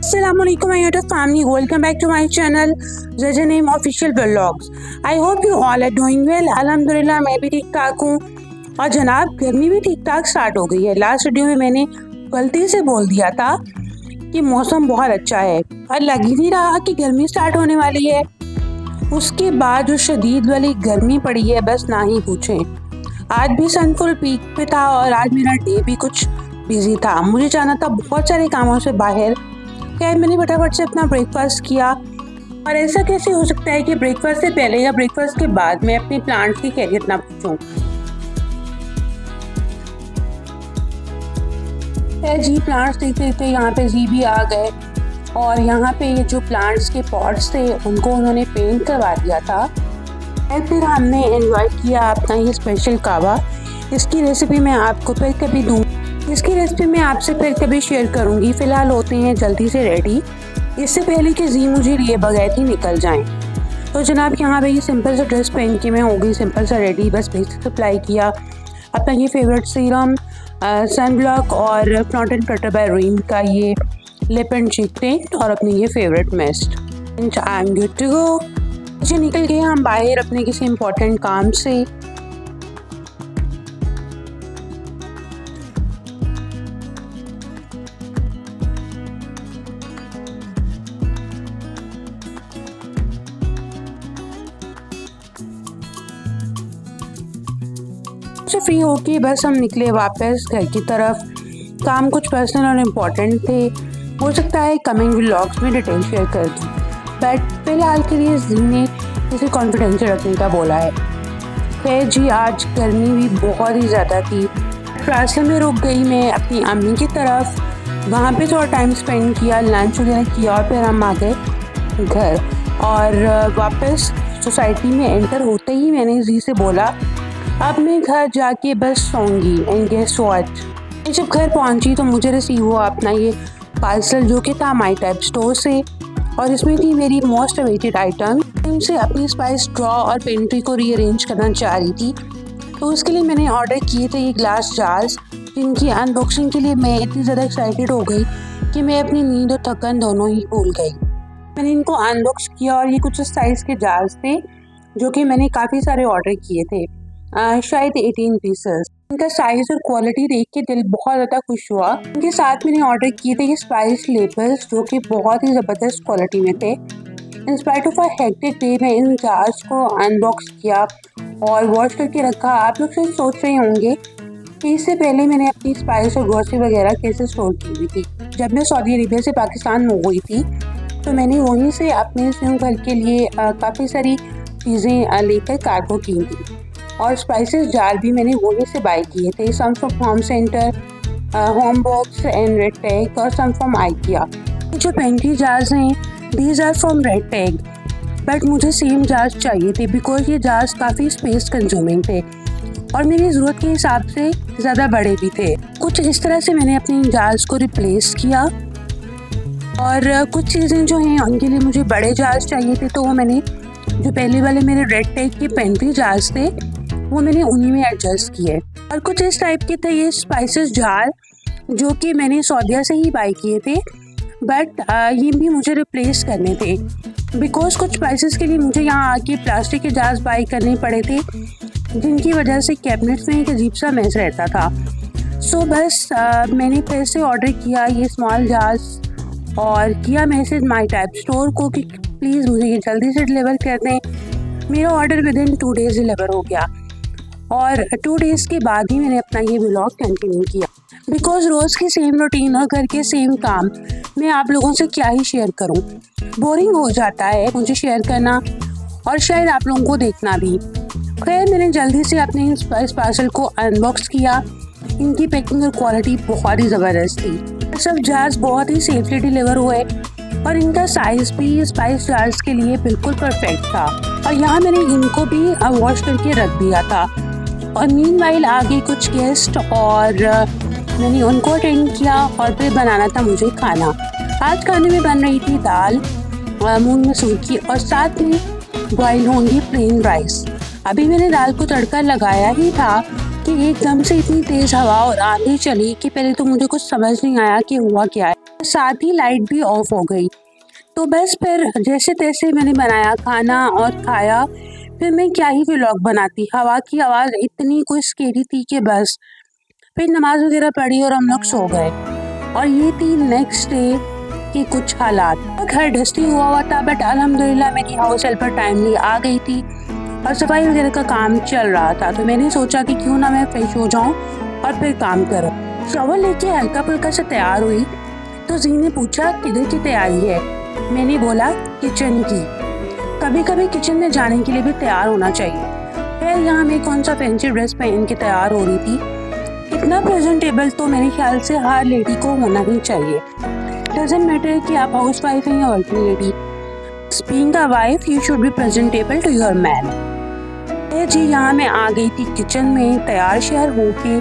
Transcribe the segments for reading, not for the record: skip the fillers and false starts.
Assalamualaikum my YouTube family, welcome back to my channel ZNM Official Vlogs। I hope you all are doing well। अल्हम्दुलिल्लाह मैं भी ठीक ठाक हूँ और जनाब गर्मी भी ठीक ठाक स्टार्ट हो गई है। लास्ट वीडियो में मैंने गलती से बोल दिया था कि मौसम बहुत अच्छा है और लग ही नहीं रहा कि गर्मी स्टार्ट होने वाली है। उसके बाद जो शदीद वाली गर्मी पड़ी है बस ना ही पूछें। आज भी सन फुल पीक पे था और आज मेरा डे भी कुछ बिजी था। मुझे जाना था बहुत सारे कामों से बाहर। खैर मैंने फटाफट से अपना ब्रेकफास्ट किया। और ऐसा कैसे हो सकता है कि ब्रेकफास्ट से पहले या ब्रेकफास्ट के बाद मैं अपने प्लांट्स की खैरियत ना पूछूं। जी प्लांट्स देखते देखते यहाँ पे जी भी आ गए और यहाँ पे ये जो प्लांट्स के पॉट्स थे उनको उन्होंने पेंट करवा दिया था। फिर हमने एंजॉय किया अपना ये स्पेशल कावा। इसकी रेसिपी मैं आपको फिर कभी दूँगी। इसकी रेसिपी मैं आपसे फिर कभी शेयर करूंगी। फ़िलहाल होते हैं जल्दी से रेडी, इससे पहले कि जी मुझे लिए बगैर ही निकल जाएं। तो जनाब यहाँ पे ये सिंपल सा ड्रेस पहन के मैं हो गई सिंपल सा रेडी। बस बेसिक अप्लाई किया अपना ये फेवरेट सीरम सन ब्लॉक और front and butter by Renee का ये लिप एंड चीक टिंट और अपनी ये favourite mist. I am good to go. मुझे निकल गए हम बाहर अपने किसी इम्पोर्टेंट काम से। से फ्री होके बस हम निकले वापस घर की तरफ। काम कुछ पर्सनल और इम्पोर्टेंट थे, हो सकता है कमिंग व्लॉग्स में डिटेल शेयर कर दूँ, बट फिलहाल के लिए जी ने इसे कॉन्फिडेंशियल रखने का बोला है। खैर जी आज गर्मी भी बहुत ही ज़्यादा थी। रास्ते में रुक गई मैं अपनी अम्मी की तरफ, वहाँ पे थोड़ा टाइम स्पेंड किया, लंच वगैरह किया और फिर हम आ गए घर। और वापस सोसाइटी में एंटर होते ही मैंने जी से बोला अब मैं घर जाके बस सोऊंगी। एंड गेस व्हाट, जब घर पहुंची तो मुझे रिसीव हुआ अपना ये पार्सल जो कि था माई टाइप स्टोर से और इसमें थी मेरी मोस्ट अवेटेड आइटम। से अपनी स्पाइस ड्रॉ और पेंट्री को रीअरेंज करना चाह रही थी, तो उसके लिए मैंने ऑर्डर किए थे ये ग्लास जार्स, जिनकी अनबॉक्सिंग के लिए मैं इतनी ज़्यादा एक्साइटेड हो गई कि मैं अपनी नींद और थकन दोनों ही भूल गई। मैंने इनको अनबॉक्स किया और ये कुछ साइज़ के जार्स थे जो कि मैंने काफ़ी सारे ऑर्डर किए थे, शायद 18 पीसेस। इनका साइज़ और क्वालिटी देख के दिल बहुत ज़्यादा खुश हुआ। इनके साथ मैंने ऑर्डर किए थे ये स्पाइस लेबल्स जो कि बहुत ही ज़बरदस्त क्वालिटी में थे। In spite of a hectic day मैं इन जार्स को अनबॉक्स किया और वॉश करके रखा। आप लोग से सोच रहे होंगे कि इससे पहले मैंने अपनी स्पाइस और ग्रोसरी वगैरह कैसे स्टोर की हुई थी। जब मैं सऊदी अरेबिया से पाकिस्तान मूव हुई थी तो मैंने वहीं से अपने घर के लिए काफ़ी सारी चीज़ें लेकर कार्गो की थी और स्पाइसेस जार भी मैंने वहीं से बाय किए थे। Some from Home Centre, Home Box and Red Tag और सम फ्रॉम आइकिया। जो पेंट्री जार्स हैं these are from Red Tag, but मुझे सेम जार्स चाहिए थे बिकॉज ये जार्स काफ़ी स्पेस कंज्यूमिंग थे और मेरी ज़रूरत के हिसाब से ज़्यादा बड़े भी थे। कुछ इस तरह से मैंने अपने इन जार्स को रिप्लेस किया और कुछ चीज़ें जो हैं उनके लिए मुझे बड़े जार्स चाहिए थे, तो वो मैंने जो पहले वाले मेरे रेड टैग के पेंट्री जार्स थे वो मैंने उन्हीं में एडजस्ट किए। और कुछ इस टाइप के थे ये स्पाइसेस जार जो कि मैंने सऊदीया से ही बाय किए थे, बट ये भी मुझे रिप्लेस करने थे बिकॉज कुछ स्पाइसेस के लिए मुझे यहाँ आके प्लास्टिक के जार्स बाय करने पड़े थे जिनकी वजह से कैबिनेट्स में एक अजीब सा मैस रहता था। सो बस मैंने फिर से ऑर्डर किया ये स्मॉल जार्स और किया मैसेज माई टाइप स्टोर को कि प्लीज़ मुझे ये जल्दी से डिलीवर कर दें। मेरा order with in 2 days deliver हो गया और 2 डेज़ के बाद ही मैंने अपना ये व्लॉग कंटिन्यू किया बिकॉज रोज़ की सेम रूटीन और घर के सेम काम मैं आप लोगों से क्या ही शेयर करूं, बोरिंग हो जाता है मुझे शेयर करना और शायद आप लोगों को देखना भी। खैर मैंने जल्दी से अपने इस पार्सल को अनबॉक्स किया। इनकी पैकिंग और क्वालिटी बहुत ही ज़बरदस्त थी। सब जार्स बहुत ही सेफली डिलीवर हुए और इनका साइज़ भी स्पाइस जार्स के लिए बिल्कुल परफेक्ट था और यहाँ मैंने इनको भी वॉश करके रख दिया था। और मीनवाइल आगे कुछ गेस्ट और मैंने उनको अटेंड किया और फिर बनाना था मुझे खाना। आज खाने में बन रही थी दाल मूंग मसूर की और साथ में बॉयल होंगी प्लेन राइस। अभी मैंने दाल को तड़का लगाया ही था कि एकदम से इतनी तेज हवा और आंधी चली कि पहले तो मुझे कुछ समझ नहीं आया कि हुआ क्या है। साथ ही लाइट भी ऑफ हो गई। तो बस फिर जैसे तैसे मैंने बनाया खाना और खाया। फिर मैं क्या ही व्लॉग बनाती, हवा की आवाज़ इतनी कोई स्केरी थी कि बस। फिर नमाज वगैरह पढ़ी और हम लोग सो गए। और ये थी नेक्स्ट डे के कुछ हालात। घर डस्टी हुआ था, बट अल्हम्दुलिल्लाह मेरी हाउस हेल्पर टाइमली आ गई थी और सफाई वगैरह का काम चल रहा था। तो मैंने सोचा कि क्यों ना मैं फ्रेश हो जाऊं और फिर काम करूं। शॉवर लेके हल्का फुल्का से तैयार हुई तो जी ने पूछा किधर की तैयारी है। मैंने बोला किचन की। कभी कभी किचन में जाने के लिए भी तैयार होना चाहिए। फिर यहाँ मैं कौन सा फैंसी ड्रेस पहन के तैयार हो रही थी। इतना प्रेजेंटेबल तो मेरे ख्याल से हर लेडी को होना ही चाहिए। डजंट मैटर कि आप हाउस वाइफ हैं या working lady. Being a wife you should be presentable to your man. जी यहाँ मैं आ गई थी किचन में तैयार श्यार होके।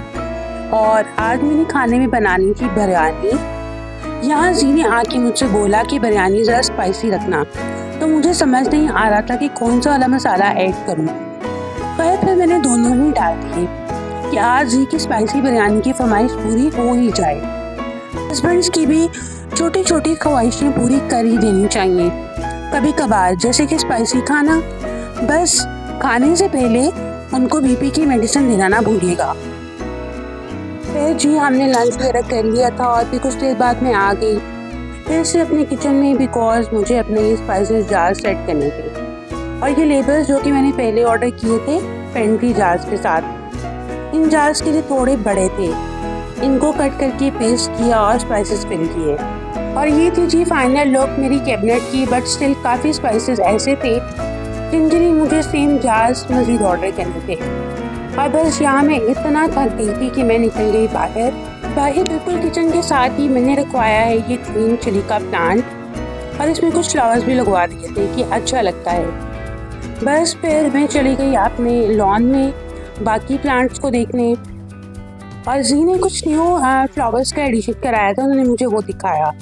और आज मैंने खाने में बनानी थी बिरयानी। यहाँ जी ने आके मुझसे बोला कि बिरयानी ज़रा स्पाइसी रखना। तो मुझे समझ नहीं आ रहा था कि कौन सा वाला मसाला ऐड करूँ। फिर मैंने दोनों ही डाल दिए कि आज जी की स्पाइसी बिरयानी की फरमाइश पूरी हो ही जाए। हस्बैंड्स की भी छोटी छोटी ख्वाहिशें पूरी कर ही देनी चाहिए कभी कभार, जैसे कि स्पाइसी खाना। बस खाने से पहले उनको बीपी की मेडिसिन देना ना भूलिएगा। फिर जी हमने लंच वगैरह कर लिया था और फिर कुछ देर बाद मैं आ गई फिर से अपने किचन में, बिकॉज मुझे अपने स्पाइसेस जार सेट करने थे। और ये लेबल्स जो कि मैंने पहले ऑर्डर किए थे पेंट्री जार्स के साथ, इन जार्स के लिए थोड़े बड़े थे। इनको कट करके पेस्ट किया और स्पाइसेस फिल किए। और ये थी जी फाइनल लुक मेरी कैबिनेट की। बट स्टिल काफ़ी स्पाइसेस ऐसे थे जिनके लिए मुझे सेम जार्स मज़ीद ऑर्डर करने थे। और बस यहाँ मैं इतना थक गई थी कि मैं निकल गई बाहर। बिल्कुल किचन के साथ ही मैंने रखवाया है ये ग्रीन चिली का प्लांट और इसमें कुछ फ्लावर्स भी लगवा दिए थे कि अच्छा लगता है। बस फिर मैं चली गई अपने लॉन में बाकी प्लांट्स को देखने। और जी ने कुछ न्यू फ्लावर्स का एडिशन कराया था, उन्होंने मुझे वो दिखाया।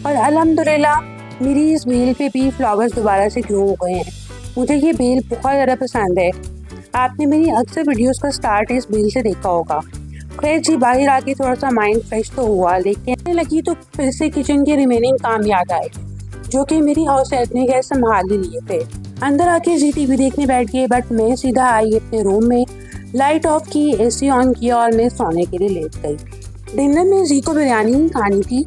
और अल्हम्दुलिल्लाह मेरी इस बेल पे भी फ्लावर्स दोबारा से ग्रो हो गए हैं। मुझे ये बेल बहुत ज़्यादा पसंद है। आपने मेरी अक्सर वीडियोस का स्टार्ट इस बेल से देखा होगा। खैर जी बाहर आके थोड़ा सा माइंड फ्रेश तो हुआ, लेकिन लगी तो फिर से किचन के रिमेनिंग काम याद आए जो कि मेरी हाउस हेल्प ने गैस संभाल ही लिए थे। अंदर आके जी टीवी देखने बैठ गए, बट मैं सीधा आई अपने रूम में, लाइट ऑफ की, एसी ऑन किया और मैं सोने के लिए लेट गई। डिनर में जी को बिरयानी ही खानी थी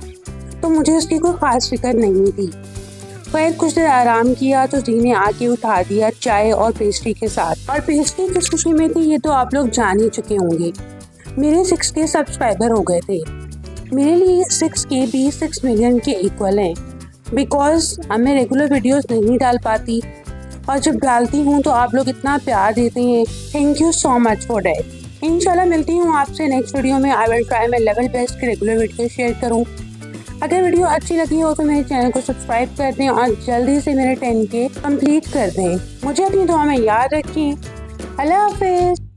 तो मुझे उसकी कोई ख़ास फिक्र नहीं थी। फिर कुछ देर आराम किया तो जी ने आके उठा दिया चाय और पेस्ट्री के साथ। और पेस्ट्री किस खुशी में थी ये तो आप लोग जान ही चुके होंगे। मेरे 6K सब्सक्राइबर हो गए थे। मेरे लिए 6K भी 6 मिलियन के इक्वल हैं, बिकॉज मैं रेगुलर वीडियोस नहीं डाल पाती और जब डालती हूँ तो आप लोग इतना प्यार देते हैं। Thank you so much for that. इंशाल्लाह मिलती हूँ आपसे नेक्स्ट वीडियो में। I will try my level best के रेगुलर वीडियो शेयर करूँ। अगर वीडियो अच्छी लगी हो तो मेरे चैनल को सब्सक्राइब कर दें और जल्दी से मेरे 10K कंप्लीट कर दें। मुझे अपनी दुआ में याद रखें। अल्लाह हाफिज़।